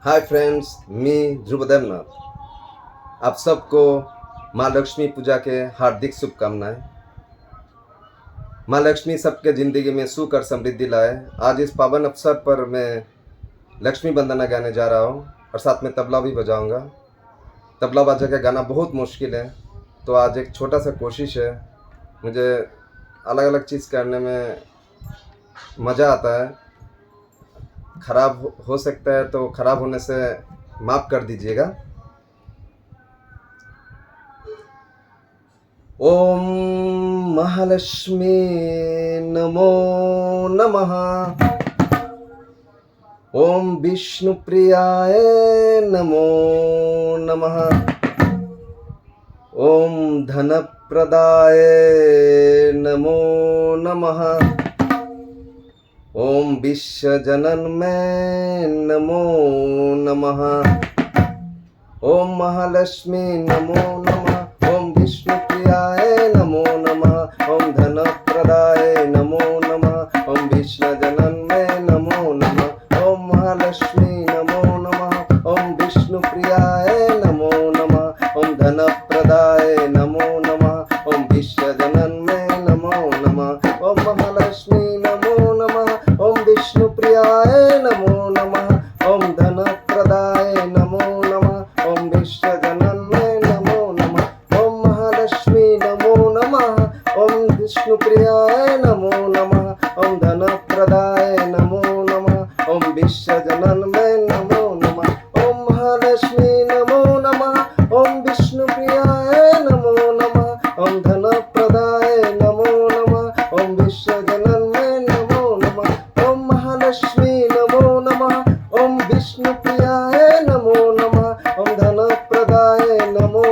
Hi friends, मैं ध्रुव देवनाथ। आप सबको माँ लक्ष्मी पूजा के हार्दिक शुभकामनाएं। माँ लक्ष्मी सबके ज़िंदगी में सुख और समृद्धि लाए। आज इस पावन अवसर पर मैं लक्ष्मी वंदना गाने जा रहा हूँ और साथ में तबला भी बजाऊंगा। तबला बजा के गाना बहुत मुश्किल है, तो आज एक छोटा सा कोशिश है। मुझे अलग अलग चीज़ करने में मज़ा आता है। ख़राब हो सकता है तो ख़राब होने से माफ़ कर दीजिएगा। ओम महालक्ष्मी नमो नमः। ओम विष्णुप्रियाय नमो नमः। ओम धनप्रदाय नमो नमः। ओम विश्वजनन्मे नमो नमः। ओम महालक्ष्मी नमो नमः। ओम विष्णुप्रियाय नमो नमः। ओम धनप्रदाय नमो नमः। ओम विश्वजनन्मे नमो नमः। ओम महालक्ष्मी नमो नमः। ओम विष्णुप्रियाय नमो नमः। ओम धनप्रदाय नमो नमः। ओम विश्वजनन्मे नमो नमः। ओम महालक्ष्मी नमो नमः। ओम विष्णुप्रियाय नमो नमः। ओम धनप्रदाय नमो नमः। ओम विश्वजनन्मे नमो नमः। ओम महालक्ष्मी नमो नमः। ओम विष्णुप्रियाय नमो नमः। ओम धनप्रदाय नमो नमः। ओम विश्वजनन्मे नमो नमः। ओम महालक्ष्मी नमो नमः। ओम विष्णुप्रियाय नमो नमः। ओम धनप्रदाय नमो नमः। ओम विश्वजनन्मे नमो नमः। ओम महालक्ष्मी नमो नमः। ओम विष्णुप्रियाय नमो नमः। ओम धनप्रदाय नमो